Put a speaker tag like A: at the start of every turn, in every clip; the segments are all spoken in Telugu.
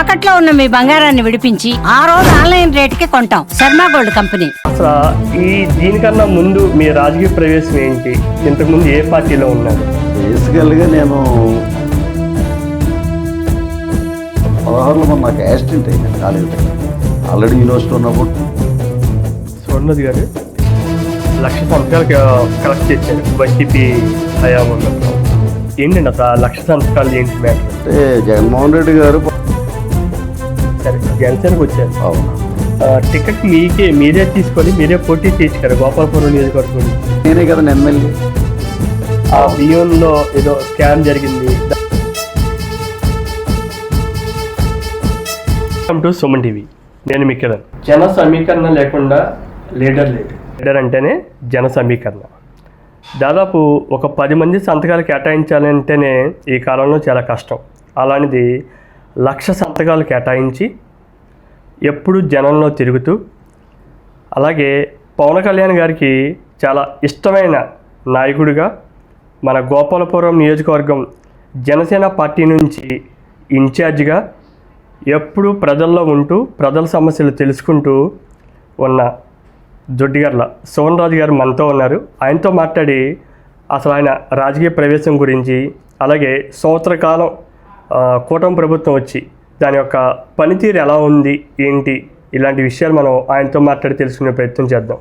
A: తాకట్లో ఉన్న మీ బంగారాన్ని విడిపించి ఆ రోజు ఆన్లైన్ రేటుకి కొంటాం. Sharma gold company.
B: అసలు దీనికన్నా ముందు మీ రాజకీయ ప్రవేశం ఏంటి? ఇంతకుముందు ఏ పార్టీలో ఉన్నారు?
C: బేసికల్గా నేను 16లో నాకు యాక్సిడెంట్ అయింది కాలేజీ. ఆల్రెడీ యూనివర్సిటీ ఉన్నప్పుడు
B: స్వర్ణది గారు 1,00,000 సంతకాలు కలెక్ట్ చేశారు వైసీపీ హయాం ఉన్నప్పుడు. ఏంటండి అసలు 1,00,000 సంతకాలు ఏంటి మ్యాటర్?
C: అంటే జగన్మోహన్ రెడ్డి గారు
B: సరే జనసేనకు వచ్చారు.
C: అవును,
B: టికెట్ మీరే తీసుకొని మీరే పోటీ చేయించారు గోపాలపురం నియోజకవర్గం.
C: నేనే కదా ఎమ్మెల్యే.
B: ఆ బియ్యంలో ఏదో స్కామ్ జరిగింది. Welcome to Suman TV. నేను మీ కిరణ్. జన సమీకరణ లేకుండా లీడర్ లేదు. లీడర్ అంటేనే జన సమీకరణ. దాదాపు ఒక 10 మంది సంతకాలు కేటాయించాలంటేనే ఈ కాలంలో చాలా కష్టం. అలాంటిది 1,00,000 సంతకాలు కేటాయించి ఎప్పుడు జనంలో తిరుగుతూ, అలాగే పవన్ కళ్యాణ్ గారికి చాలా ఇష్టమైన నాయకుడిగా మన గోపాలపురం నియోజకవర్గం జనసేన పార్టీ నుంచి ఇన్ఛార్జిగా ఎప్పుడు ప్రజల్లో ఉంటూ ప్రజల సమస్యలు తెలుసుకుంటూ ఉన్న దొడ్డిగర్ల సోమన్ రాజు గారు మనతో ఉన్నారు. ఆయనతో మాట్లాడి అసలు ఆయన రాజకీయ ప్రవేశం గురించి, అలాగే సంవత్సర కాలం కూటమి ప్రభుత్వం వచ్చి దాని యొక్క పనితీరు ఎలా ఉంది ఏంటి, ఇలాంటి విషయాలు మనం ఆయనతో మాట్లాడి తెలుసుకునే ప్రయత్నం చేద్దాం.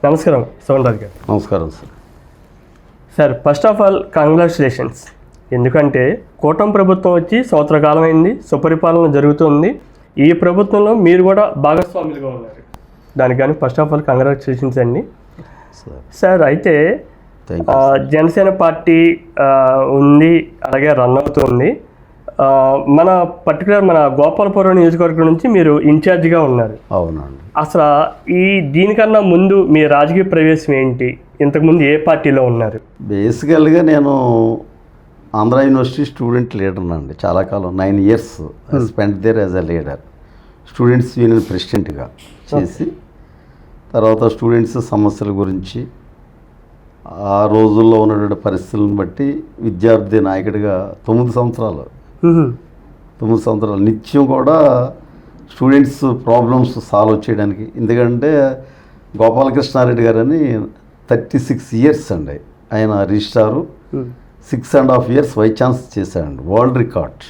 B: నమస్కారం సోమన్ రాజు గారు.
C: నమస్కారం sir.
B: Sir, first of all congratulations. ఎందుకంటే కూటమి ప్రభుత్వం వచ్చి సంవత్సర కాలం అయింది, సుపరిపాలన జరుగుతుంది. ఈ ప్రభుత్వంలో మీరు కూడా భాగస్వాములుగా ఉన్నారు. దానికి కానీ ఫస్ట్ ఆఫ్ ఆల్ కంగ్రాచులేషన్స్ అండి. సార్, అయితే జనసేన పార్టీ ఉంది, అలాగే రన్ అవుతుంది. మన పర్టికులర్ మన గోపాలపురం నియోజకవర్గం నుంచి మీరు ఇన్ఛార్జిగా ఉన్నారు.
C: అవునండి.
B: అసలు దీనికన్నా ముందు మీ రాజకీయ ప్రవేశం ఏంటి? ఇంతకుముందు ఏ పార్టీలో ఉన్నారు?
C: బేసికల్గా నేను ఆంధ్ర యూనివర్సిటీ స్టూడెంట్ లీడర్ అండి. చాలా కాలం 9 years spend there as a leader. Students union ప్రెసిడెంట్గా చేసి, తర్వాత స్టూడెంట్స్ సమస్యల గురించి, ఆ రోజుల్లో ఉన్నటువంటి పరిస్థితులను బట్టి విద్యార్థి నాయకుడిగా 9 సంవత్సరాలు నిత్యం కూడా స్టూడెంట్స్ ప్రాబ్లమ్స్ సాల్వ్ చేయడానికి. ఎందుకంటే గోపాలకృష్ణారెడ్డి గారు అని 36 years అండి. ఆయన రిజిస్ట్రారు 6.5 years వైస్ ఛాన్స్ చేశాడండి. World record.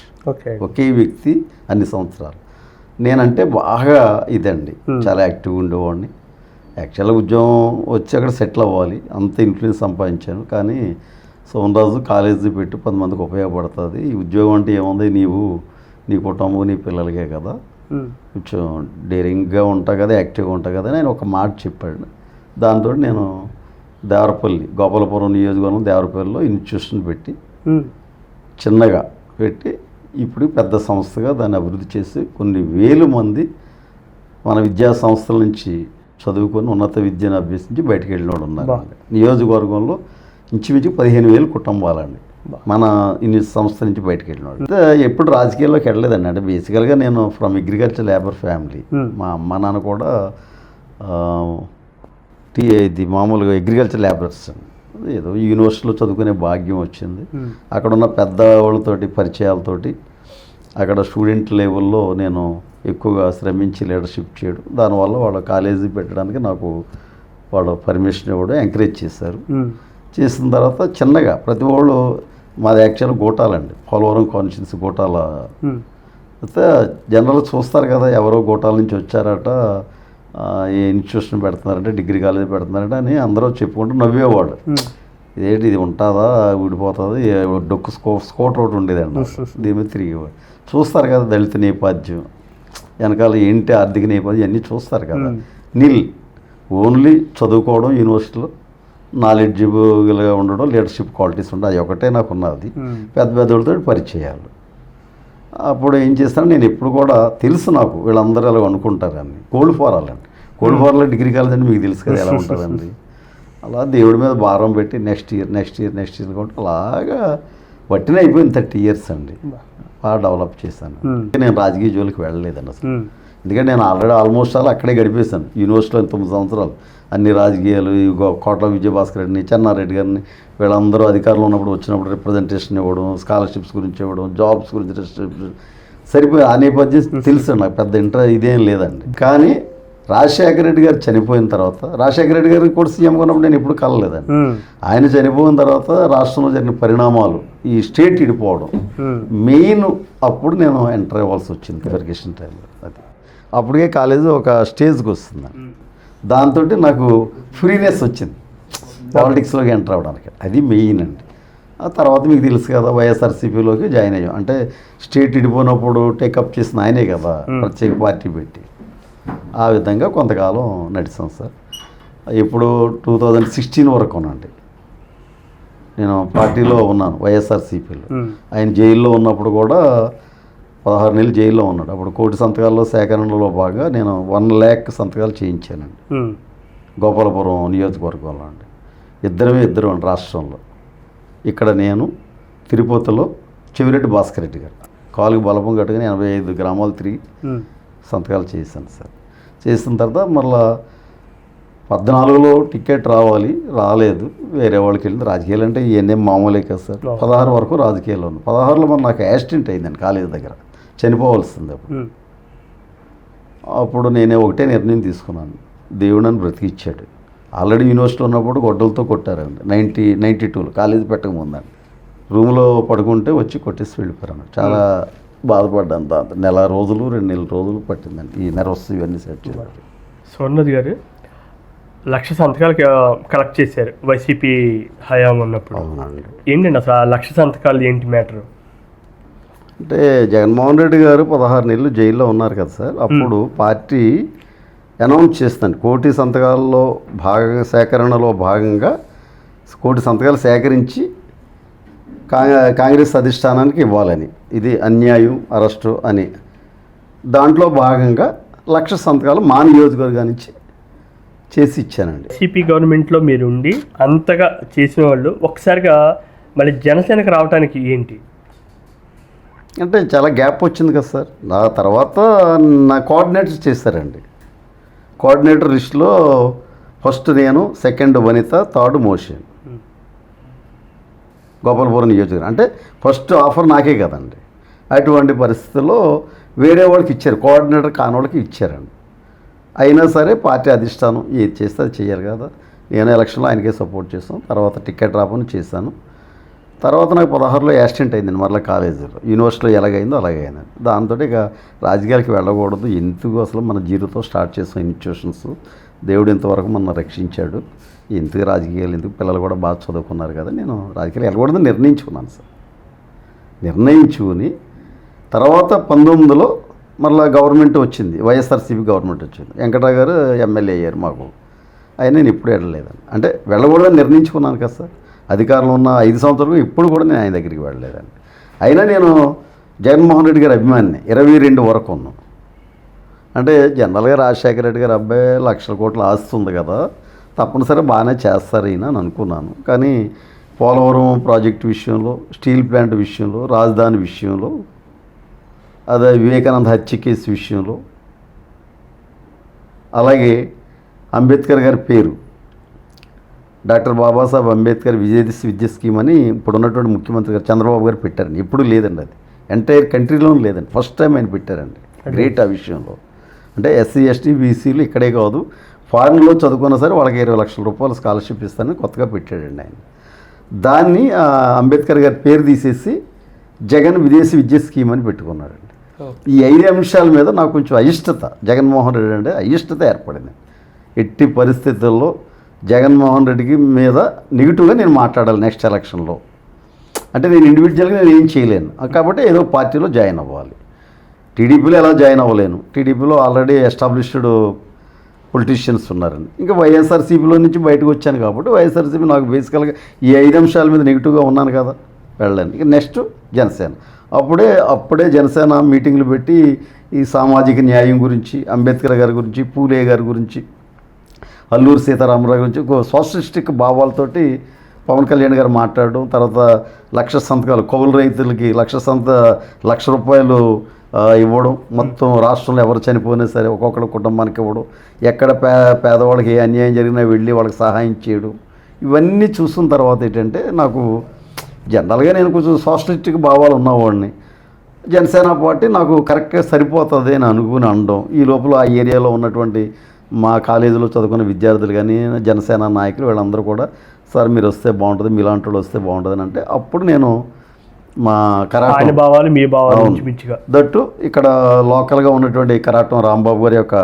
C: ఒకే వ్యక్తి అన్ని సంవత్సరాలు. నేనంటే బాగా ఇదండి, చాలా యాక్టివ్గా ఉండేవాడిని. యాక్చువల్గా ఉద్యోగం వచ్చి అక్కడ సెటిల్ అవ్వాలి, అంత ఇన్ఫ్లుయెన్స్ సంపాదించాను. కానీ సోమరాజు కాలేజీ పెట్టి 10 మందికి ఉపయోగపడుతుంది. ఈ ఉద్యోగం అంటే ఏముంది, నీ కుటుంబం నీ పిల్లలకే కదా, కొంచెం డేరింగ్గా ఉంటా కదా, యాక్టివ్గా ఉంటా కదా అని ఒక మాట చెప్పాడు. దాంతో నేను దేవరపల్లి, గోపాలపురం నియోజకవర్గం దేవరపల్లిలో ఇన్స్టిట్యూషన్ పెట్టి చిన్నగా పెట్టి ఇప్పుడు పెద్ద సంస్థగా దాన్ని అభివృద్ధి చేసి కొన్ని వేల మంది మన విద్యా సంస్థల నుంచి చదువుకొని ఉన్నత విద్యను అభ్యసించి బయటకు వెళ్ళినోడు ఉన్నారు. నియోజకవర్గంలో ఇంచుమించు 15,000 కుటుంబాలండి మన ఇన్ని సంస్థ నుంచి బయటకు వెళ్ళినాడు. ఎప్పుడు రాజకీయాల్లోకి వెళ్ళలేదండి. అంటే బేసికల్గా నేను ఫ్రమ్ అగ్రికల్చర్ లేబర్ ఫ్యామిలీ. మా అమ్మ నాన్న కూడా ఇది మామూలుగా అగ్రికల్చర్ లేబర్స్ అండి. ఏదో యూనివర్సిటీలో చదువుకునే భాగ్యం వచ్చింది. అక్కడ ఉన్న పెద్దవాళ్ళతోటి పరిచయాలతోటి అక్కడ స్టూడెంట్ లెవెల్లో నేను ఎక్కువగా శ్రమించి లీడర్షిప్ చేయడం, దానివల్ల వాళ్ళ కాలేజీ పెట్టడానికి నాకు వాళ్ళు పర్మిషన్ ఇవ్వడం, ఎంకరేజ్ చేశారు. చేసిన తర్వాత చిన్నగా ప్రతి వాళ్ళు, మాది యాక్చువల్ గోటాలండి, పోలవరం కాన్స్టిట్యున్సీ గోటాల. అయితే జనరల్గా చూస్తారు కదా, ఎవరో గోటాల నుంచి వచ్చారట, ఏ ఇన్స్టిట్యూషన్ పెడుతున్నారంటే, డిగ్రీ కాలేజీ పెడుతున్నారంటే అని అందరూ చెప్పుకుంటూ నవ్వేవాడు. ఇదేంటి ఇది ఉంటుందా, ఊడిపోతుంది, డొక్కు స్కూటర్ ఒకటి ఉండేదండి, దీని మీద తిరిగేవాడు. చూస్తారు కదా దళిత నేపథ్యం వెనకాల ఏంటి ఆర్థిక నేపథ్యం అన్నీ చూస్తారు కదా. ఓన్లీ చదువుకోవడం, యూనివర్సిటీలో నాలెడ్జిబుల్గా ఉండడం, లీడర్షిప్ క్వాలిటీస్ ఉండడం, అది ఒకటే నాకు ఉన్నది. పెద్ద పెద్దవాళ్ళతో పరిచయాలు. అప్పుడు ఏం చేస్తాను, నేను ఎప్పుడు కూడా తెలుసు నాకు వీళ్ళందరూ అలా అనుకుంటారని. కోల్డ్ ఫారాలండి, కోల్డ్ ఫారాలో డిగ్రీ కాలేజ్ అంటే మీకు తెలుసు కదా ఎలా ఉంటుందండి. అలా దేవుడి మీద భారం పెట్టి నెక్స్ట్ ఇయర్ కాబట్టి అలాగా వట్టిన అయిపోయింది. 30 years అండి. బాగా డెవలప్ చేశాను. నేను రాజకీయ జోలికి వెళ్ళలేదండి అసలు. ఎందుకంటే నేను ఆల్మోస్ట్ అక్కడే గడిపేశాను యూనివర్సిటీలో 9 సంవత్సరాలు. అన్ని రాజకీయాలు, కోట్ల విజయభాస్కర్ రెడ్డిని, చెన్నారెడ్డి గారిని, వీళ్ళందరూ అధికారంలో ఉన్నప్పుడు వచ్చినప్పుడు రిప్రజెంటేషన్ ఇవ్వడం, స్కాలర్షిప్స్ గురించి ఇవ్వడం, జాబ్స్ గురించి సరిపోయి ఆ నేపథ్యం తెలుసు నాకు, పెద్ద ఇదేం లేదండి. కానీ రాజశేఖర రెడ్డి గారు చనిపోయిన తర్వాత, రాజశేఖర రెడ్డి గారికి కూడా సీఎం ఉన్నప్పుడు నేను ఎప్పుడు కలలేదండి. ఆయన చనిపోయిన తర్వాత రాష్ట్రంలో జరిగిన పరిణామాలు, ఈ స్టేట్ ఇడిపోవడం మెయిన్, అప్పుడు నేను ఎంటర్ అవ్వాల్సి వచ్చింది వెరికేషన్ టైంలో. అది అప్పటికే కాలేజీ ఒక స్టేజ్కి వస్తుందండి. దాంతో నాకు ఫ్రీనెస్ వచ్చింది పాలిటిక్స్లోకి ఎంటర్ అవ్వడానికి. అది మెయిన్ అండి. ఆ తర్వాత మీకు తెలుసు కదా, వైఎస్ఆర్సీపీలోకి జాయిన్ అయ్యాం. అంటే స్టేట్ ఇడిపోయినప్పుడు టేకప్ చేసిన ఆయనే కదా ప్రత్యేక పార్టీ పెట్టి. ఆ విధంగా కొంతకాలం నడిచాం సార్. ఇప్పుడు 2016 వరకు ఉన్నాండి నేను పార్టీలో ఉన్నాను, వైఎస్ఆర్సీపీలో. ఆయన జైల్లో ఉన్నప్పుడు కూడా 16 నెలలు జైల్లో ఉన్నాడు. అప్పుడు కోటి సంతకాల్లో సేకరణలో భాగంగా నేను 1 lakh సంతకాలు చేయించానండి గోపాలపురం నియోజకవర్గంలో అండి. ఇద్దరు అండి రాష్ట్రంలో. ఇక్కడ నేను తిరుపతిలో చెవిరెడ్డి భాస్కర్ రెడ్డి గారు కాలుకి బలపం కట్టుకుని 85 గ్రామాలు తిరిగి సంతకాలు చేశాను సార్. చేసిన తర్వాత మళ్ళా 14లో టికెట్ రాలేదు, వేరే వాళ్ళకి వెళ్ళింది. రాజకీయాలు అంటే ఇవన్నీ మామూలే కదా సార్. 16 వరకు రాజకీయాల్లో ఉంది. 16లో మరి నాకు యాక్సిడెంట్ అయిందండి కాలేజీ దగ్గర, చనిపోవాల్సింది. అప్పుడు నేనే ఒకటే నిర్ణయం తీసుకున్నాను, దేవుడు నన్ను బ్రతికిచ్చాడు. ఆల్రెడీ యూనివర్సిటీ ఉన్నప్పుడు గొడ్డలతో కొట్టారండి 92లో కాలేజీ పెట్టకముందండి. రూమ్లో పడుకుంటే వచ్చి కొట్టేసి వెళ్ళిపోయాను. చాలా బాధపడ్డాను. దాంతో 1 రోజులు 2 నెలల రోజులు పట్టిందండి ఈ నెర్వస్ ఇవన్నీ సెట్ చేయడానికి.
B: స్వర్ణద్ గారు 1,00,000 సంతకాలు కలెక్ట్ చేశారు వైసీపీ హయాం ఉన్నప్పుడు. ఏంటండి అసలు 1,00,000 సంతకాలు ఏంటి మ్యాటర్?
C: అంటే జగన్మోహన్ రెడ్డి గారు 16 నెలలు జైల్లో ఉన్నారు కదా సార్. అప్పుడు పార్టీ అనౌన్స్ చేస్తుంది, కోటి సంతకాల్లో సేకరణలో భాగంగా 1 కోటి సంతకాలు సేకరించి కాంగ్రెస్ అధిష్టానానికి ఇవ్వాలని. ఇది అన్యాయం, అరెస్టు అని. దాంట్లో భాగంగా 1,00,000 సంతకాలు మా నియోజకవర్గం నుంచి చేసి ఇచ్చానండి.
B: వైసీపీ గవర్నమెంట్లో మీరు ఉండి అంతగా చేసిన వాళ్ళు ఒకసారిగా మళ్ళీ జనసేనకు రావడానికి ఏంటి
C: అంటే చాలా గ్యాప్ వచ్చింది కదా సార్. నా తర్వాత నా కోఆర్డినేటర్స్ చేశారండి. కోఆర్డినేటర్ లిస్టులో ఫస్ట్ నేను, సెకండ్ వనిత, థర్డ్ మోషన్. గోపాలపురం నియోజకవర్గం అంటే ఫస్ట్ ఆఫర్ నాకే కదండి. అటువంటి పరిస్థితుల్లో వేరే వాళ్ళకి ఇచ్చారు, కోఆర్డినేటర్ కాని వాళ్ళకి ఇచ్చారండి. అయినా సరే పార్టీ అధిష్టానం ఏది చేస్తే అది చేయాలి కదా. నేను ఎలక్షన్లో ఆయనకే సపోర్ట్ చేస్తాను. తర్వాత టికెట్ రాపని చేశాను. తర్వాత నాకు 16లో యాక్సిడెంట్ అయిందండి మరలా కాలేజీలో. యూనివర్సిటీలో ఎలాగైందో అలాగైందండి. దాంతో ఇక రాజకీయాలకు వెళ్ళకూడదు, ఎందుకు అసలు మన జీరోతో స్టార్ట్ చేసిన ఇన్స్టిట్యూషన్స్, దేవుడు ఇంతవరకు మన రక్షించాడు, ఎందుకు రాజకీయాలు ఎందుకు, పిల్లలు కూడా బాగా చదువుకున్నారు కదా, నేను రాజకీయాలు వెళ్ళకూడదని నిర్ణయించుకున్నాను సార్. నిర్ణయించుకుని తర్వాత 19లో మళ్ళీ గవర్నమెంట్ వచ్చింది, వైఎస్ఆర్సీపీ గవర్నమెంట్ వచ్చింది. వెంకటరావు గారు ఎమ్మెల్యే అయ్యారు మాకు. అయినా నేను ఇప్పుడు వెళ్ళలేదండి. అంటే వెళ్ళకూడదని నిర్ణయించుకున్నాను కదా సార్. అధికారంలో ఉన్న 5 సంవత్సరాలు ఇప్పుడు కూడా నేను ఆయన దగ్గరికి వెళ్ళలేదండి. అయినా నేను జగన్మోహన్ రెడ్డి గారి అభిమానిని 22 వరకు ఉన్నాను. అంటే జనరల్గా రాజశేఖర రెడ్డి గారి అబ్బాయి 1,00,000 కోట్ల ఆస్తి ఉంది కదా, తప్పనిసరి బాగానే చేస్తారు ఈయన అని అనుకున్నాను. కానీ పోలవరం ప్రాజెక్టు విషయంలో, స్టీల్ ప్లాంట్ విషయంలో, రాజధాని విషయంలో, అదే వివేకానంద హత్య కేసు విషయంలో, అలాగే అంబేద్కర్ గారి పేరు డాక్టర్ బాబాసాహెబ్ అంబేద్కర్ విద్య స్కీమ్ అని ఇప్పుడు ఉన్నటువంటి ముఖ్యమంత్రి గారు చంద్రబాబు గారు పెట్టారండి. ఎప్పుడు లేదండి, అది ఎంటైర్ కంట్రీలోనూ లేదండి, ఫస్ట్ టైం ఆయన పెట్టారండి. గ్రేట్ ఆ విషయంలో. అంటే ఎస్సీ ఎస్టీ బీసీలు ఇక్కడే కాదు, ఫారిన్లో చదువుకున్నా సరే వాళ్ళకి 20 లక్షల రూపాయలు స్కాలర్షిప్ ఇస్తానని కొత్తగా పెట్టాడండి ఆయన. దాన్ని అంబేద్కర్ గారి పేరు తీసేసి జగన్ విదేశీ విద్య స్కీమ్ అని పెట్టుకున్నాడండి. ఈ 5 అంశాల మీద నాకు కొంచెం అయిష్టత, జగన్మోహన్ రెడ్డి అంటే అయిష్టత ఏర్పడింది. ఎట్టి పరిస్థితుల్లో జగన్మోహన్ రెడ్డికి మీద నెగిటివ్గా నేను మాట్లాడాలి నెక్స్ట్ ఎలక్షన్లో. అంటే నేను ఇండివిజువల్గా నేను ఏం చేయలేను కాబట్టి ఏదో పార్టీలో జాయిన్ అవ్వాలి. టీడీపీలో ఎలా జాయిన్ అవ్వలేను, టీడీపీలో ఆల్రెడీ ఎస్టాబ్లిష్డ్ పొలిటీషియన్స్ ఉన్నారండి. ఇంకా వైఎస్ఆర్సీపీలో నుంచి బయటకు వచ్చాను కాబట్టి వైఎస్ఆర్సీపీ నాకు బేసికల్గా ఈ 5 అంశాల మీద నెగిటివ్గా ఉన్నాను కదా, వెళ్ళాను. ఇక నెక్స్ట్ జనసేన. అప్పుడే జనసేన మీటింగ్లు పెట్టి ఈ సామాజిక న్యాయం గురించి, అంబేద్కర్ గారి గురించి, పూలే గారి గురించి, అల్లూరు సీతారామరావు గురించి సోషలిస్టిక్ భావాలతోటి పవన్ కళ్యాణ్ గారు మాట్లాడడం. తర్వాత 1,00,000 సంతకాలు కౌలు రైతులకి 1,00,000 రూపాయలు ఇవ్వడం, మొత్తం రాష్ట్రంలో ఎవరు చనిపోయినా సరే ఒక్కొక్కరి కుటుంబానికి ఇవ్వడం, ఎక్కడ పేదవాళ్ళకి ఏ అన్యాయం జరిగినా వెళ్ళి వాళ్ళకి సహాయం చేయడం. ఇవన్నీ చూసిన తర్వాత ఏంటంటే నాకు జనరల్గా నేను కొంచెం సోషలిస్టిక్ భావాలు ఉన్నవాడిని. జనసేన పార్టీ నాకు కరెక్ట్గా సరిపోతుంది అని అనుకుని అనడం, ఈ లోపల ఆ ఏరియాలో ఉన్నటువంటి మా కాలేజీలో చదువుకున్న విద్యార్థులు కానీ జనసేన నాయకులు వీళ్ళందరూ కూడా సార్ మీరు వస్తే బాగుంటుంది, మీలాంటి వాళ్ళు వస్తే బాగుంటుంది అని అంటే అప్పుడు నేను మా కరాటే
B: భావాలు మీ భావాలు మించిగా
C: దట్టు ఇక్కడ లోకల్గా ఉన్నటువంటి కరాటం రాంబాబు గారి యొక్క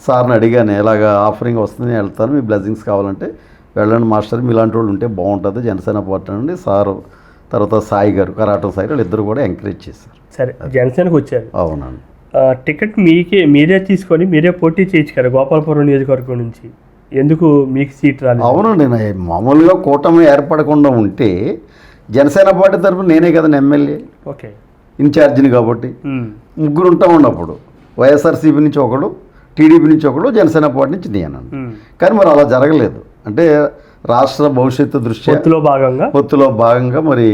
C: సార్ని అడిగాను, ఇలాగ ఆఫరింగ్ వస్తుంది నేను వెళ్తాను, మీ బ్లెస్సింగ్స్ కావాలంటే వెళ్ళండి మాస్టర్, మీలాంటి వాళ్ళు ఉంటే బాగుంటుంది జనసేన పార్టీ నుండి సారు, తర్వాత సాయి గారు కరాటం సాయి వాళ్ళు ఇద్దరు కూడా ఎంకరేజ్ చేశారు.
B: సరే జనసేనకు వచ్చారు.
C: అవునండి.
B: టికెట్ మీరే తీసుకొని మీరే పోటీ చేయొచ్చు కదా గోపాలపురం నియోజకవర్గం నుంచి, ఎందుకు మీకు సీట్ రాలేదు?
C: అవునండి, మామూలుగా కూటమి ఏర్పడకుండా ఉంటే జనసేన పార్టీ తరఫున నేనే కదండి ఎమ్మెల్యే,
B: ఓకే
C: ఇన్ఛార్జిని కాబట్టి ముగ్గురు ఉంటా ఉన్నప్పుడు వైఎస్ఆర్సీపీ నుంచి ఒకడు, టీడీపీ నుంచి ఒకడు, జనసేన పార్టీ నుంచి నేను. కానీ మరి అలా జరగలేదు. అంటే రాష్ట్ర భవిష్యత్తు దృష్ట్యా పొత్తులో భాగంగా మరి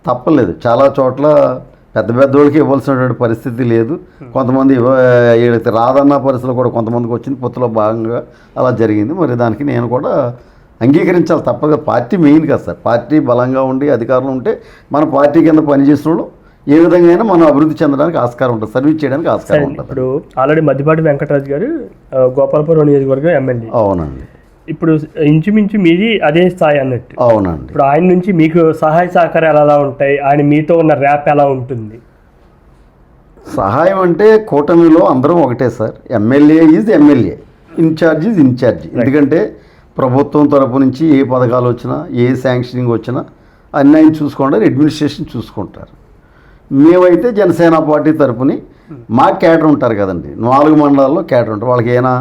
C: తప్పలేదు. చాలా చోట్ల పెద్ద పెద్దోళ్ళకి ఇవ్వాల్సినటువంటి పరిస్థితి లేదు, కొంతమంది రాదన్న పరిస్థితులు కూడా కొంతమందికి వచ్చింది, పొత్తులో భాగంగా అలా జరిగింది. మరి దానికి నేను కూడా అంగీకరించాలి, తప్పదు. పార్టీ మెయిన్ కదా సార్, పార్టీ బలంగా ఉండి అధికారంలో ఉంటే మన పార్టీ కింద పనిచేసిన ఏ విధంగా అయినా మనం అభివృద్ధి చెందడానికి ఆస్కారం ఉంటుంది, సర్వీస్ చేయడానికి ఆస్కారం ఉంటుంది.
B: ఇప్పుడు ఆల్రెడీ మద్దిపాటి వెంకటరాజు గారు గోపాలపురం నియోజకవర్గం ఎమ్మెల్యే.
C: అవునండి.
B: ఇప్పుడు ఇంచుమించు మీది అదే స్థాయి అన్నట్టు.
C: అవునండి.
B: ఇప్పుడు ఆయన నుంచి మీకు సహాయ సహకారాలు ఎలా ఉంటాయి, ఆయన మీతో ఉన్న ర్యాప్ ఎలా ఉంటుంది?
C: సహాయం అంటే కూటమిలో అందరం ఒకటే sir, MLA is MLA, incharge is incharge. ఎందుకంటే ప్రభుత్వం తరపు నుంచి ఏ పథకాలు వచ్చినా ఏ శాంక్షనింగ్ వచ్చినా అన్నీ ఆయన చూసుకుంటారు, అడ్మినిస్ట్రేషన్ చూసుకుంటారు. మేమైతే జనసేన పార్టీ తరపుని మా క్యాడర్ ఉంటారు కదండి, 4 మండలాల్లో క్యాడర్ ఉంటారు. వాళ్ళకి ఏమైనా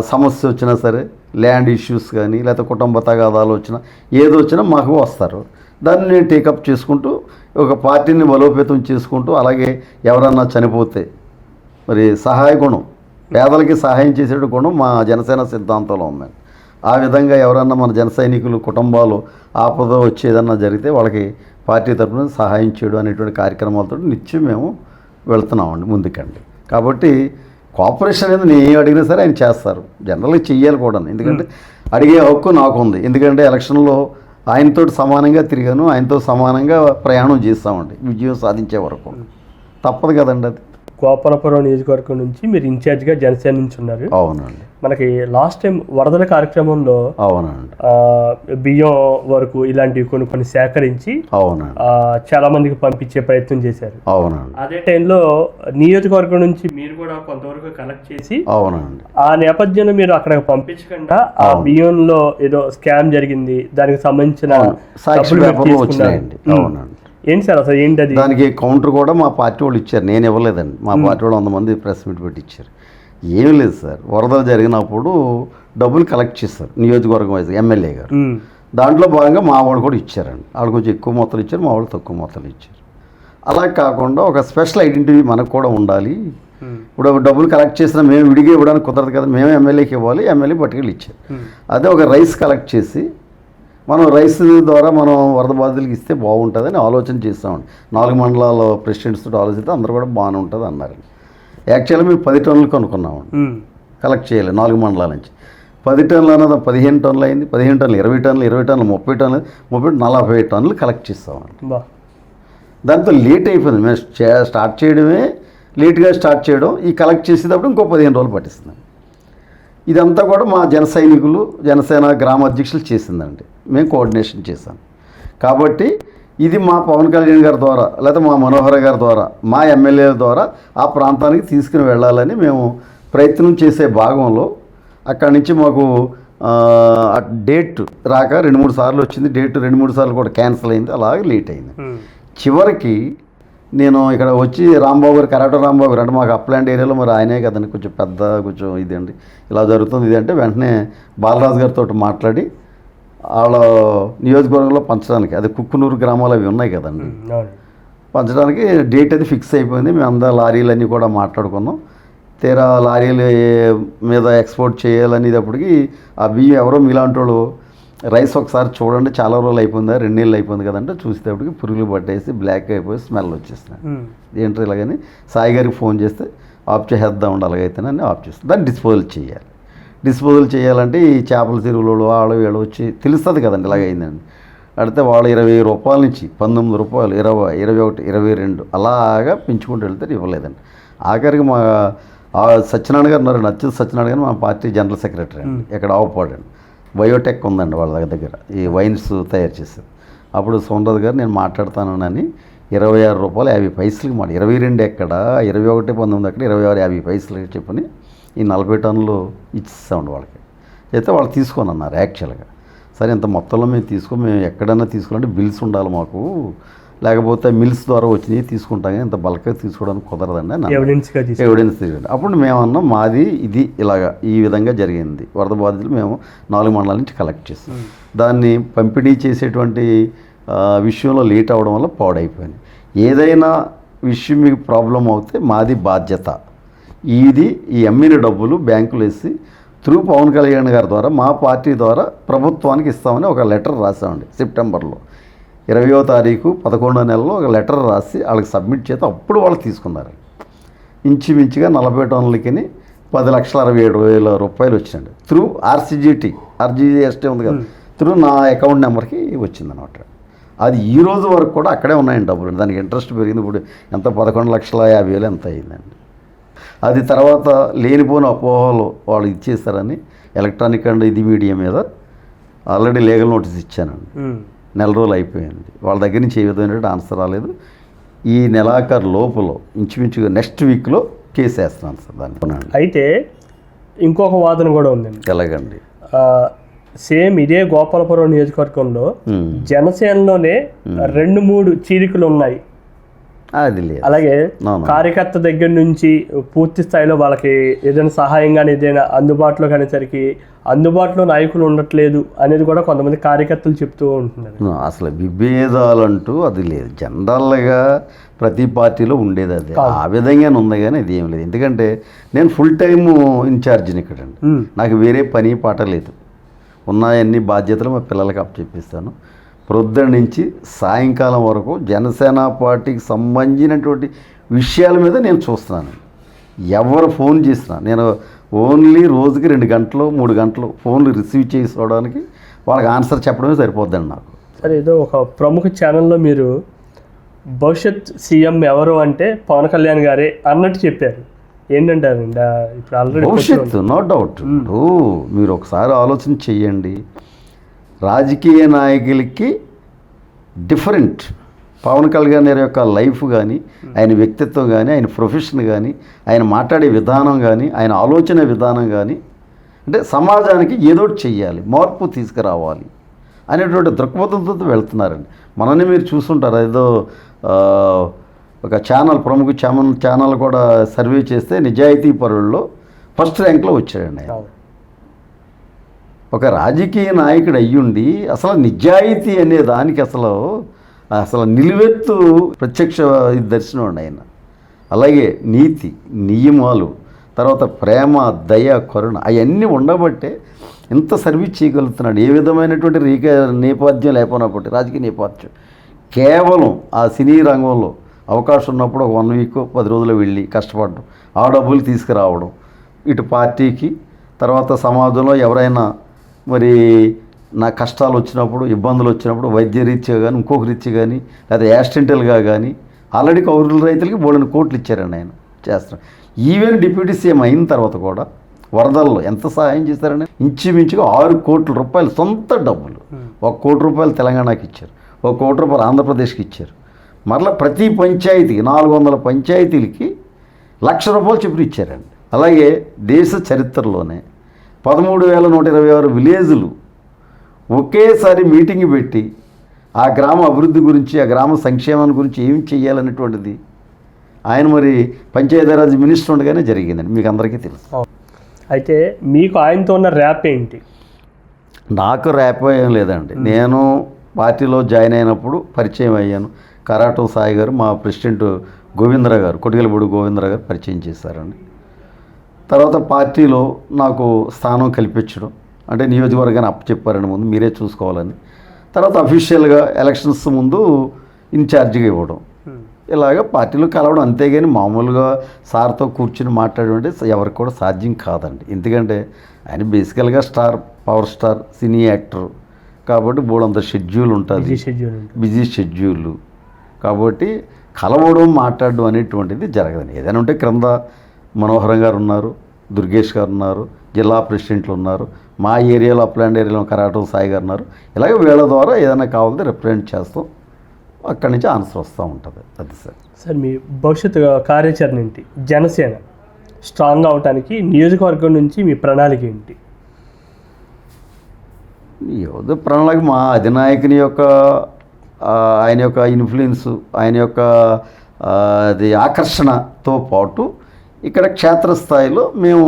C: సమస్య వచ్చినా సరే, ల్యాండ్ ఇష్యూస్ కానీ లేకపోతే కుటుంబ తగాదాలు వచ్చినా ఏదో వచ్చినా మాకు వస్తారు. దాన్ని నేను టేకప్ చేసుకుంటూ ఒక పార్టీని బలోపేతం చేసుకుంటూ, అలాగే ఎవరన్నా చనిపోతే మరి సహాయ గుణం, పేదలకి సహాయం చేసే గుణం మా జనసేన సిద్ధాంతంలో ఉందండి. ఆ విధంగా ఎవరన్నా మన జన సైనికులు కుటుంబాలు ఆపద వచ్చేదన్నా జరిగితే వాళ్ళకి పార్టీ తరఫున సహాయం చేయడం అనేటువంటి కార్యక్రమాలతో నిత్యం మేము వెళ్తున్నామండి ముందుకండి. కాబట్టి కోఆపరేషన్ అనేది నేను ఏం అడిగినా సరే ఆయన చేస్తారు, జనరల్గా చెయ్యాలి కూడా. ఎందుకంటే అడిగే హక్కు నాకు ఉంది, ఎందుకంటే ఎలక్షన్లో ఆయనతో సమానంగా తిరిగాను, ఆయనతో సమానంగా ప్రయాణం చేస్తామండి విజయం సాధించే వరకు. తప్పదు కదండి అది.
B: గోపాలపురం నియోజకవర్గం నుంచి మీరు ఇన్ఛార్జ్గా జనసేన నుంచి ఉన్నారు.
C: అవునండి.
B: మనకి లాస్ట్ టైం వరదల కార్యక్రమంలో
C: అవునండి
B: బియ్యం వరకు ఇలాంటివి కొన్ని సేకరించి
C: అవునండి
B: చాలా మందికి పంపించే ప్రయత్నం చేశారు.
C: అవునండి.
B: అదే టైంలో నియోజకవర్గం నుంచి మీరు కూడా కొంతవరకు కలెక్ట్ చేసి
C: అవునండి
B: ఆ నేపథ్యంలో మీరు అక్కడ పంపించకుండా ఆ బియ్యంలో ఏదో స్కామ్ జరిగింది, దానికి సంబంధించిన
C: అవునండి.
B: ఏంటి సార్ అసలు ఏంటి అది?
C: దానికి కౌంటర్ కూడా మా పార్టీ వాళ్ళు ఇచ్చారు, నేను ఇవ్వలేదండి. మా పార్టీ వాళ్ళు 100 మంది ప్రెస్ మీట్ పెట్టి ఇచ్చారు. ఏమీ లేదు సార్, వరదలు జరిగినప్పుడు డబ్బులు కలెక్ట్ చేస్తారు నియోజకవర్గం వైజ్ ఎమ్మెల్యే గారు. దాంట్లో భాగంగా మా వాళ్ళు కూడా ఇచ్చారండి. వాళ్ళు కొంచెం ఎక్కువ మొత్తాలు ఇచ్చారు, మా వాళ్ళు తక్కువ మొత్తాలు ఇచ్చారు. అలా కాకుండా ఒక స్పెషల్ ఐడెంటిటీ మనకు కూడా ఉండాలి. ఇప్పుడు డబ్బులు కలెక్ట్ చేసినా మేము విడిగా ఇవ్వడానికి కుదరదు కదా, మేము ఎమ్మెల్యేకి ఇవ్వాలి, ఎమ్మెల్యే పట్టుకెళ్ళి ఇచ్చారు. అదే ఒక రైస్ కలెక్ట్ చేసి మనం రైస్ ద్వారా మనం వరద బాధితులకి ఇస్తే బాగుంటుందని ఆలోచన చేస్తామండి. 4 మండలాల ప్రెసిడెంట్స్ తోటి ఆలోచిస్తే అందరూ కూడా బాగానే ఉంటుంది అన్నారండి. యాక్చువల్గా మేము 10 టన్నులు కొనుక్కున్నామండి, కలెక్ట్ చేయాలి 4 మండలాల నుంచి. 10 టన్నులు అన్నది 15 టన్నులు అయింది, 15 టన్నులు 20 టన్నులు, 20 టన్నులు 30 టన్నులు, 40 టన్నులు కలెక్ట్ చేస్తామండి. దాంతో లేట్ అయిపోయింది, మేము స్టార్ట్ చేయడమే లేట్గా స్టార్ట్ చేయడం, ఈ కలెక్ట్ చేసేటప్పుడు ఇంకో 15 రోజులు పట్టిస్తుంది. ఇదంతా కూడా మా జన సైనికులు జనసేన గ్రామ అధ్యక్షులు చేసిందండి, మేము కోఆర్డినేషన్ చేశాం. కాబట్టి ఇది మా పవన్ కళ్యాణ్ గారి ద్వారా లేదా మా మనోహర్ గారి ద్వారా మా ఎమ్మెల్యేల ద్వారా ఆ ప్రాంతానికి తీసుకుని వెళ్ళాలని మేము ప్రయత్నం చేసే భాగంలో అక్కడి నుంచి మాకు డేట్ రాక 2-3 సార్లు వచ్చింది, డేట్ 2-3 సార్లు కూడా క్యాన్సిల్ అయింది, అలాగే లేట్ అయింది. చివరికి నేను ఇక్కడ వచ్చి రాంబాబు గారు కరాటో రాంబాబు గారు అంటే మాకు అప్లాండ్ ఏరియాలో మరి ఆయనే కదండి కొంచెం పెద్ద కొంచెం ఇదండి ఇలా జరుగుతుంది ఇది అంటే వెంటనే బాలరాజు గారితో మాట్లాడి వాళ్ళ నియోజకవర్గంలో పంచడానికి, అది కుక్కునూరు గ్రామాలు అవి ఉన్నాయి కదండి, పంచడానికి డేట్ అది ఫిక్స్ అయిపోయింది. మేము అందరూ లారీలన్నీ కూడా మాట్లాడుకున్నాం. తీరా లారీలు మీద ఎక్స్పోర్ట్ చేయాలనేటప్పటికి ఆ బియ్యం ఎవరో మీలాంటి వాళ్ళు రైస్ ఒకసారి చూడండి చాలా రోజులు అయిపోయిందా 2 నెలలు అయిపోయింది కదంటే చూసేటప్పటికి పురుగులు పట్టేసి బ్లాక్ అయిపోయి స్మెల్ వచ్చేస్తున్నాయి. ఏంటో ఇలాగని సాయి గారికి ఫోన్ చేస్తే ఆఫ్ చేసేద్దాం ఉండి అలాగైతేనని ఆఫ్ చేస్తాం. దాన్ని డిస్పోజల్ చేయాలంటే ఈ చేపల చెరువులు వాళ్ళు వీళ్ళు వచ్చి తెలుస్తుంది కదండి ఇలాగైందండి. అడితే వాళ్ళు 20 రూపాయల నుంచి 19 రూపాయలు 20, 21, 22 అలాగా పెంచుకుంటూ వెళ్తే ఇవ్వలేదండి. ఆఖరికి మా సత్యనారాయణ గారు ఉన్నారు, నచ్చిన సత్యనారాయణ గారు మా పార్టీ జనరల్ సెక్రటరీ అండి, ఇక్కడ ఆవుపాడండి. బయోటెక్ ఉందండి వాళ్ళ దగ్గర, ఈ వైన్స్ తయారు చేసేది. అప్పుడు సోమరాజు గారు నేను మాట్లాడతానని 26 రూపాయలు 50 పైసలకి మాట, 22 ఎక్కడ, 21, 19 ఎక్కడ, 26, 50 పైసలకి చెప్పని ఈ 40 టన్నులు ఇచ్చేస్తామండి వాళ్ళకి. అయితే వాళ్ళు తీసుకొని అన్నారు యాక్చువల్గా. సరే ఇంత మొత్తంలో మేము ఎక్కడైనా తీసుకోవాలంటే బిల్స్ ఉండాలి మాకు, లేకపోతే మిల్స్ ద్వారా వచ్చినవి తీసుకుంటాం కానీ ఇంత బల్క్గా తీసుకోవడానికి కుదరదండి అని ఎవిడెన్స్ తీసుకోండి. అప్పుడు మేమన్నా మాది ఇది ఇలాగా ఈ విధంగా జరిగింది, వరద బాధితులు మేము 4 మండలాల నుంచి కలెక్ట్ చేస్తాం. దాన్ని పంపిణీ చేసేటువంటి విషయంలో లేట్ అవ్వడం వల్ల పాడైపోయింది. ఏదైనా విషయం మీకు ప్రాబ్లం అవుతే మాది బాధ్యత. ఈ అమ్మిన డబ్బులు బ్యాంకులు వేసి త్రూ పవన్ కళ్యాణ్ గారి ద్వారా మా పార్టీ ద్వారా ప్రభుత్వానికి ఇస్తామని ఒక లెటర్ రాసామండి. సెప్టెంబర్లో 20వ తారీఖు 11వ నెలలో ఒక లెటర్ రాసి వాళ్ళకి సబ్మిట్ చేస్తే అప్పుడు వాళ్ళు తీసుకున్నారు. ఇంచుమించుగా 40 టన్నులకి 10,67,000 రూపాయలు వచ్చిందండి. త్రూ ఆర్జీఎస్టీ ఉంది కదా, త్రూ నా అకౌంట్ నెంబర్కి వచ్చిందనమాట. అది ఈ రోజు వరకు కూడా అక్కడే ఉన్నాయండి డబ్బులు. దానికి ఇంట్రెస్ట్ పెరిగింది. ఇప్పుడు ఎంత 11,50,000 ఎంత అయిందండి. అది తర్వాత లేనిపోయిన అపోహలు వాళ్ళు ఇచ్చేస్తారని ఎలక్ట్రానిక్ అండ్ ఇది మీడియా మీద ఆల్రెడీ లీగల్ నోటీస్ ఇచ్చానండి. 4 రోజులు అయిపోయింది. వాళ్ళ దగ్గర నుంచి ఏ విధమైన ఆన్సర్ రాలేదు. ఈ నెలాఖరు లోపల ఇంచుమించుగా నెక్స్ట్ వీక్లో కేసు వేస్తున్నాను సార్ దాన్ని.
B: అయితే ఇంకొక వాదన కూడా ఉందండి.
C: ఎలాగండి?
B: సేమ్ ఇదే గోపాలపురం నియోజకవర్గంలో జనసేనలోనే 2-3 చీలికలు ఉన్నాయి.
C: అది లేదు.
B: అలాగే కార్యకర్త దగ్గర నుంచి పూర్తి స్థాయిలో వాళ్ళకి ఏదైనా సహాయం కానీ ఏదైనా అందుబాటులో కానిసరికి అందుబాటులో నాయకులు ఉండట్లేదు అనేది కూడా కొంతమంది కార్యకర్తలు చెప్తూ ఉంటున్నారు.
C: అసలు విభేదాలంటూ అది లేదు. జనరల్గా ప్రతి పార్టీలో ఉండేది అది, ఆ విధంగానే ఉంది. కానీ అది ఏం లేదు. ఎందుకంటే నేను ఫుల్ టైము ఇన్ఛార్జిని ఇక్కడండి. నాకు వేరే పని పాట లేదు. ఉన్నాయన్ని బాధ్యతలు మా పిల్లలకి అప్పచెప్పిస్తాను. ప్రొద్దున నుంచి సాయంకాలం వరకు జనసేన పార్టీకి సంబంధించినటువంటి విషయాల మీద నేను చూస్తున్నాను. ఎవరు ఫోన్ చేసినా నేను ఓన్లీ రోజుకి 2 గంటలు 3 గంటలు ఫోన్లు రిసీవ్ చేసుకోవడానికి వాళ్ళకి ఆన్సర్ చెప్పడమే సరిపోద్దండి నాకు.
B: సరే, ఏదో ఒక ప్రముఖ ఛానల్లో మీరు భవిష్యత్ సీఎం ఎవరు అంటే పవన్ కళ్యాణ్ గారే అన్నట్టు చెప్పారు. ఏంటంటారండి ఇప్పుడు ఆల్రెడీ
C: భవిష్యత్తు? No doubt. మీరు ఒకసారి ఆలోచన చెయ్యండి. రాజకీయ నాయకులకి డిఫరెంట్ పవన్ కళ్యాణ్ గారి యొక్క లైఫ్ కానీ, ఆయన వ్యక్తిత్వం కానీ, ఆయన ప్రొఫెషన్ కానీ, ఆయన మాట్లాడే విధానం కానీ, ఆయన ఆలోచన విధానం కానీ, అంటే సమాజానికి ఏదో చెయ్యాలి, మార్పు తీసుకురావాలి అనేటువంటి దృక్పథంతో వెళ్తున్నారండి. మనల్ని మీరు చూస్తుంటారు, ఏదో ఒక ఛానల్ ప్రముఖ ఛానల్ కూడా సర్వే చేస్తే నిజాయితీ పరుల్లో ఫస్ట్ ర్యాంక్లో వచ్చాడండి ఆయన. ఒక రాజకీయ నాయకుడు అయ్యుండి అసలు నిజాయితీ అనే దానికి అసలు నిలువెత్తు ప్రత్యక్ష దర్శనం అండి ఆయన. అలాగే నీతి నియమాలు, తర్వాత ప్రేమ, దయ, కరుణ అవన్నీ ఉండబట్టే ఎంత సర్వీస్ చేయగలుగుతున్నాడు. ఏ విధమైనటువంటి నేపథ్యం లేకపోయినప్పటి రాజకీయ నేపథ్యం, కేవలం ఆ సినీ రంగంలో అవకాశం ఉన్నప్పుడు ఒక 1 వీక్ 10 రోజులు వెళ్ళి కష్టపడడం, ఆ డబ్బులు తీసుకురావడం, ఇటు పార్టీకి, తర్వాత సమాజంలో ఎవరైనా మరి నా కష్టాలు వచ్చినప్పుడు, ఇబ్బందులు వచ్చినప్పుడు వైద్య రీత్యా కానీ, ఇంకొక రీత్యా కానీ, లేదా యాక్సిడెంటల్గా కానీ ఆల్రెడీ కౌలు రైతులకి బోల్డెన్ కోట్లు ఇచ్చారండి ఆయన. చేస్తాం. ఈవెన్ డిప్యూటీ సీఎం అయిన తర్వాత కూడా వరదల్లో ఎంత సహాయం చేశారండి. ఇంచుమించుగా 6 కోట్ల రూపాయలు సొంత డబ్బులు. 1 కోటి రూపాయలు తెలంగాణకి ఇచ్చారు, 1 కోటి రూపాయలు ఆంధ్రప్రదేశ్కి ఇచ్చారు. మరలా ప్రతి పంచాయతీకి 400 పంచాయతీలకి ₹1,00,000 చెప్పి ఇచ్చారండి. అలాగే దేశ చరిత్రలోనే 13,126 విలేజులు ఒకేసారి మీటింగ్ పెట్టి ఆ గ్రామ అభివృద్ధి గురించి, ఆ గ్రామ సంక్షేమాన్ని గురించి ఏం చేయాలనేటువంటిది ఆయన మరి పంచాయతీరాజ్ మినిస్టర్ ఉండగానే జరిగిందండి. మీకు అందరికీ తెలుసు.
B: అయితే మీకు ఆయనతో ఉన్న ర్యాప్ ఏంటి?
C: నాకు ర్యాప్ ఏం లేదండి. నేను పార్టీలో జాయిన్ అయినప్పుడు పరిచయం అయ్యాను. కరాటం సాయి గారు, మా ప్రెసిడెంట్ గోవిందరావు గారు, కొటిగలపూడి గోవిందరావు గారు పరిచయం చేశారండి. తర్వాత పార్టీలో నాకు స్థానం కల్పించడం, అంటే నియోజకవర్గాన్ని అప్పచెప్పారండి ముందు మీరే చూసుకోవాలని. తర్వాత అఫీషియల్గా ఎలక్షన్స్ ముందు ఇన్ఛార్జిగా ఇవ్వడం, ఇలాగ పార్టీలో కలవడం. అంతేగాని మామూలుగా సార్తో కూర్చుని మాట్లాడడం అంటే ఎవరికి కూడా సాధ్యం కాదండి. ఎందుకంటే ఆయన బేసికల్గా పవర్ స్టార్, సినీ యాక్టర్, కాబట్టి బోడంత షెడ్యూల్ ఉంటుంది, బిజీ షెడ్యూల్. కాబట్టి కలవడం మాట్లాడడం అనేటువంటిది జరగదండి. ఏదైనా ఉంటే క్రింద మనోహరం గారు ఉన్నారు, దుర్గేష్ గారు ఉన్నారు, జిల్లా ప్రెసిడెంట్లు ఉన్నారు, మా ఏరియాలో అప్లాండ్ ఏరియాలో కరాటం సాయి గారు ఉన్నారు. ఇలాగే వీళ్ళ ద్వారా ఏదైనా కావాలంటే రిప్రజెంట్ చేస్తాం, అక్కడి నుంచి ఆన్సర్ వస్తూ ఉంటుంది. అది సార్.
B: సార్ మీ భవిష్యత్తు కార్యాచరణ ఏంటి? జనసేన స్ట్రాంగ్ అవడానికి నియోజకవర్గం నుంచి మీ ప్రణాళిక ఏంటి?
C: ఏదో ప్రణాళిక మా అధినాయకుని యొక్క ఆయన యొక్క ఇన్ఫ్లుయెన్స్, ఆయన యొక్క అది ఆకర్షణతో పాటు ఇక్కడ క్షేత్రస్థాయిలో మేము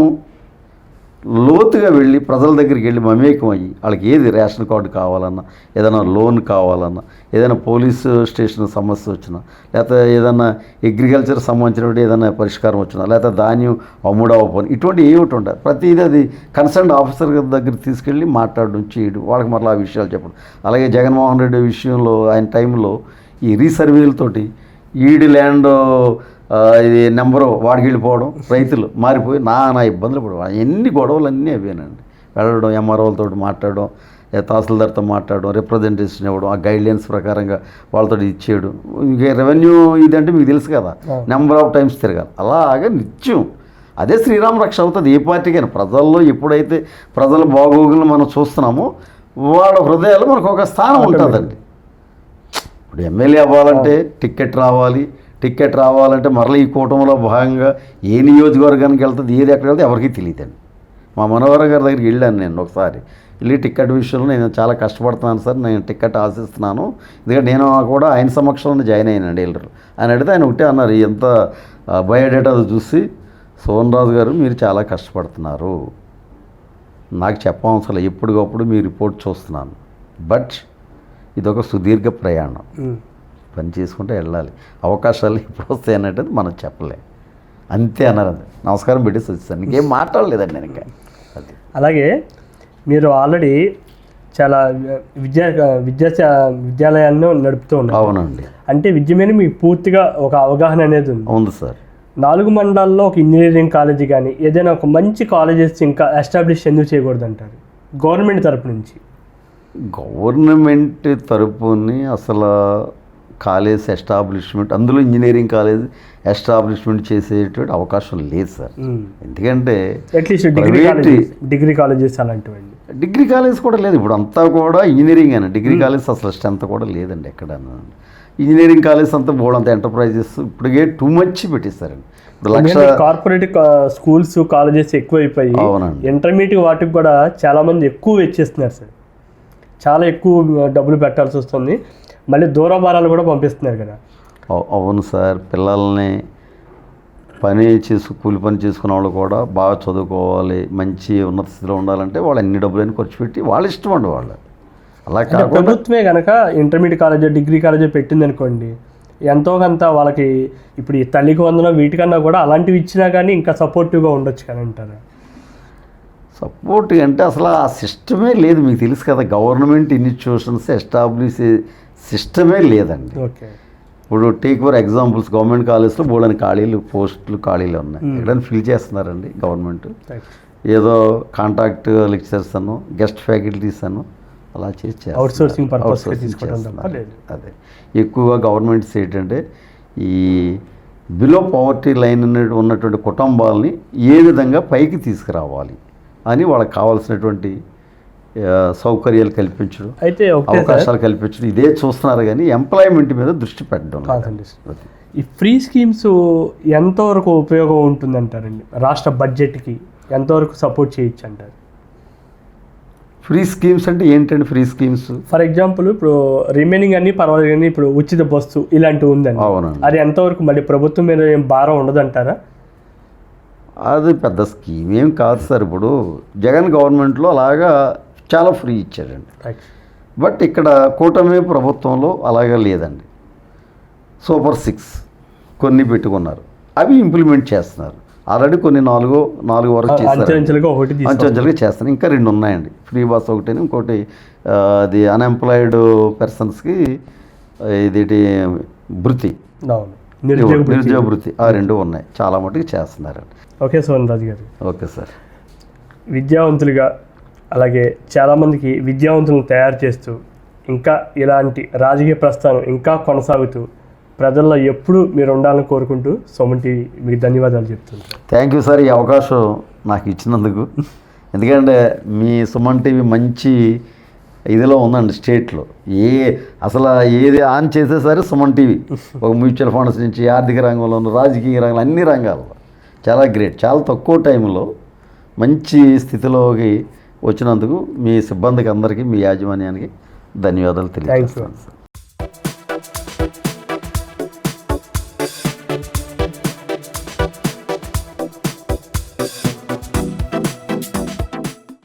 C: లోతుగా వెళ్ళి ప్రజల దగ్గరికి వెళ్ళి మమేకం అయ్యి వాళ్ళకి ఏది రేషన్ కార్డు కావాలన్నా, ఏదైనా లోన్ కావాలన్నా, ఏదైనా పోలీసు స్టేషన్ సమస్య వచ్చినా, లేకపోతే ఏదైనా అగ్రికల్చర్ సంబంధించినటువంటి ఏదైనా పరిష్కారం వచ్చినా, లేకపోతే ధాన్యం అమ్ముడవపోని ఇటువంటి ఏమిటి ఉంటాయి ప్రతిదీ అది కన్సర్న్ ఆఫీసర్ దగ్గర తీసుకెళ్ళి మాట్లాడడం చేయడం, వాళ్ళకి మరలా ఆ విషయాలు చెప్పడం. అలాగే జగన్మోహన్ రెడ్డి విషయంలో ఆయన టైంలో ఈ రీసర్వేలతోటి ఈడి ల్యాండ్ ఇది నెంబరు వాడికి వెళ్ళిపోవడం, రైతులు మారిపోయి నా ఇబ్బందులు పడడం, ఎన్ని గొడవలు అన్నీ అవేనండి. వెళ్ళడం, ఎంఆర్ఓలతో మాట్లాడడం, తహసీల్దార్తో మాట్లాడడం, రిప్రజెంటేషన్ ఇవ్వడం, ఆ గైడ్లైన్స్ ప్రకారంగా వాళ్ళతో ఇచ్చేయడం. ఇంక రెవెన్యూ ఇదంటే మీకు తెలుసు కదా, నెంబర్ ఆఫ్ టైమ్స్ తిరగాలి. అలాగే నిత్యం అదే శ్రీరామ రక్ష అవుతుంది ఏ పార్టీకైనా. ప్రజల్లో ఎప్పుడైతే ప్రజల బాగోగులను మనం చూస్తున్నామో వాళ్ళ హృదయాలు మనకు ఒక స్థానం ఉంటుందండి. ఇప్పుడు ఎమ్మెల్యే అవ్వాలంటే టికెట్ రావాలంటే మరలా ఈ కూటమిలో భాగంగా ఏ నియోజకవర్గానికి వెళ్తుంది, ఏది ఎక్కడ వెళ్తే ఎవరికీ తెలియదండి. మా మనోహర్ గారి దగ్గరికి వెళ్ళాను నేను ఒకసారి. వెళ్ళి టికెట్ విషయంలో నేను చాలా కష్టపడుతున్నాను సార్, నేను టికెట్ ఆశిస్తున్నాను, ఎందుకంటే నేను కూడా ఆయన సమక్షంలో జాయిన్ అయినాను వెళ్ళరు ఆయన అడిగితే ఆయన ఒకటే అన్నారు, ఎంత బయోడేటా చూసి, సోహన్ రాజు గారు మీరు చాలా కష్టపడుతున్నారు, నాకు చెప్పవసరం ఎప్పటికప్పుడు మీ రిపోర్ట్ చూస్తున్నాను, బట్ ఇదొక సుదీర్ఘ ప్రయాణం, పని చేసుకుంటే వెళ్ళాలి, అవకాశాలు ఎప్పుడు వస్తాయి అన్నట్టు మనం చెప్పలేం, అంతే అన్నారు. నమస్కారం పెట్టేసి వచ్చేసాను, ఇంకేం మాట్లాడలేదండి నేను ఇంకా. అది
B: అలాగే మీరు ఆల్రెడీ చాలా విద్యాలయాలను నడుపుతూ ఉన్నారు.
C: అవునండి.
B: అంటే విద్య మీద మీకు పూర్తిగా ఒక అవగాహన అనేది ఉంది
C: సార్.
B: 4 మండలాల్లో ఒక ఇంజనీరింగ్ కాలేజీ కానీ ఏదైనా ఒక మంచి కాలేజెస్ ఇంకా ఎస్టాబ్లిష్ ఎందుకు చేయకూడదు అంటారు గవర్నమెంట్ తరపు నుంచి?
C: గవర్నమెంట్ తరపుని అసలు కాలేజ్ ఎస్టాబ్లిష్మెంట్, అందులో ఇంజనీరింగ్ కాలేజ్ ఎస్టాబ్లిష్మెంట్ చేసేటువంటి అవకాశం లేదు సార్. ఎందుకంటే
B: అట్లీస్ట్ డిగ్రీ కాలేజెస్ అలాంటివండి.
C: డిగ్రీ కాలేజ్ కూడా లేదు ఇప్పుడు, అంతా కూడా ఇంజనీరింగ్ అని. డిగ్రీ కాలేజ్ అసలు స్ట్రెంత్ కూడా లేదండి ఎక్కడ. ఇంజనీరింగ్ కాలేజ్ అంతా బోర్డు ఎంటర్ప్రైజెస్ ఇప్పటికే టూ మచ్ పెట్టేస్తారండి. ఇప్పుడు
B: కార్పొరేట్ స్కూల్స్ కాలేజెస్ ఎక్కువైపోయి ఇంటర్మీడియట్ వాటికి కూడా చాలామంది ఎక్కువ వెచ్చేస్తున్నారు సార్, చాలా ఎక్కువ డబ్బులు పెట్టాల్సి వస్తుంది, మళ్ళీ దూరభారాలు కూడా పంపిస్తున్నారు కదా.
C: అవును సార్. పిల్లల్ని కూలి పని చేసుకునే వాళ్ళు కూడా బాగా చదువుకోవాలి, మంచి ఉన్నత స్థితిలో ఉండాలంటే వాళ్ళు అన్ని డబ్బులని ఖర్చు పెట్టి వాళ్ళ ఇష్టం అండి వాళ్ళు. అలా కాకుండా
B: ప్రభుత్వమే కనుక ఇంటర్మీడియట్ కాలేజ్ డిగ్రీ కాలేజీ పెట్టింది అనుకోండి, ఎంతో కొంత వాళ్ళకి ఇప్పుడు ఈ తల్లికి వందనం వీటికన్నా కూడా అలాంటివి ఇచ్చినా కానీ ఇంకా సపోర్టివ్గా ఉండొచ్చు కానీ అంటారు.
C: సపోర్ట్ అంటే అసలు ఆ సిస్టమే లేదు, మీకు తెలుసు కదా. గవర్నమెంట్ ఇన్స్టిట్యూషన్స్ ఎస్టాబ్లిష్ సిస్టమే లేదండి.
B: ఓకే.
C: ఇప్పుడు టేక్ ఫర్ ఎగ్జాంపుల్స్, గవర్నమెంట్ కాలేజ్లో బోలని పోస్టులు ఖాళీలు ఉన్నాయి, ఎక్కడైనా ఫిల్ చేస్తున్నారండి గవర్నమెంట్. ఏదో కాంట్రాక్ట్ లెక్చరర్స్ అను, గెస్ట్ ఫ్యాకల్టీస్ అను అలా చేసి
B: అవుట్సోర్సింగ్
C: అదే ఎక్కువగా గవర్నమెంట్స్ ఏంటంటే ఈ బిలో పవర్టీ లైన్ ఉన్నటువంటి కుటుంబాలని ఏ విధంగా పైకి తీసుకురావాలి అని వాళ్ళకి కావాల్సినటువంటి సౌకర్యాలు కల్పించడం,
B: అయితే
C: అవకాశాలు కల్పించడం ఇదే చూస్తున్నారు కానీ ఎంప్లాయ్మెంట్ మీద దృష్టి పెట్టడం.
B: ఈ ఫ్రీ స్కీమ్స్ ఎంతవరకు ఉపయోగం ఉంటుందంటారండి? రాష్ట్ర బడ్జెట్కి ఎంతవరకు సపోర్ట్ చేయొచ్చు అంటారు?
C: ఫ్రీ స్కీమ్స్ అంటే ఏంటండి? ఫ్రీ స్కీమ్స్
B: ఫర్ ఎగ్జాంపుల్ ఇప్పుడు రిమైనింగ్ అన్ని పర్వాలేదు కానీ ఇప్పుడు ఉచిత బస్సు ఇలాంటివి ఉందండి.
C: అవునండి.
B: అది ఎంతవరకు మళ్ళీ ప్రభుత్వం మీద ఏం భారం ఉండదంటారా?
C: అది పెద్ద స్కీమ్ ఏం కాదు సార్. ఇప్పుడు జగన్ గవర్నమెంట్లో అలాగా చాలా ఫ్రీ ఇచ్చారండి, బట్ ఇక్కడ కూటమి ప్రభుత్వంలో అలాగా లేదండి. సూపర్ 6 కొన్ని పెట్టుకున్నారు, అవి ఇంప్లిమెంట్ చేస్తున్నారు. ఆల్రెడీ కొన్ని 4 వరకు అంచెంచెలుగా చేస్తున్నారు. ఇంకా 2 ఉన్నాయండి. ఫ్రీ బస్ ఒకటి, ఇంకోటి అది అన్ఎంప్లాయిడ్ పర్సన్స్కి ఇది భృతి, నిరుద్యోగ భృతి, ఆ 2 ఉన్నాయి. చాలా మటుకు చేస్తున్నారండి.
B: ఓకే సోహన్ రాజు గారు.
C: Okay sir.
B: విద్యావంతులుగా అలాగే చాలామందికి విద్యావంతులను తయారు చేస్తూ ఇంకా ఇలాంటి రాజకీయ ప్రస్థానం ఇంకా కొనసాగుతూ ప్రజల్లో ఎప్పుడూ మీరు ఉండాలని కోరుకుంటూ సుమన్ టీవీ మీకు ధన్యవాదాలు చెప్తుంటారు.
C: థ్యాంక్ యూ సార్, ఈ అవకాశం నాకు ఇచ్చినందుకు. ఎందుకంటే మీ సుమన్ టీవీ మంచి ఇదిలో ఉందండి స్టేట్లో. అసలు ఏది ఆన్ చేసేసరి సుమన్ టీవీ ఒక మ్యూచువల్ ఫండ్స్ నుంచి ఆర్థిక రంగంలోనూ రాజకీయ రంగంలో అన్ని రంగాల్లో చాలా గ్రేట్. చాలా తక్కువ టైంలో మంచి స్థితిలోకి వచ్చినందుకు మీ సిబ్బందికి అందరికీ మీ యాజమాన్యానికి ధన్యవాదాలు తెలియజేస్తాను.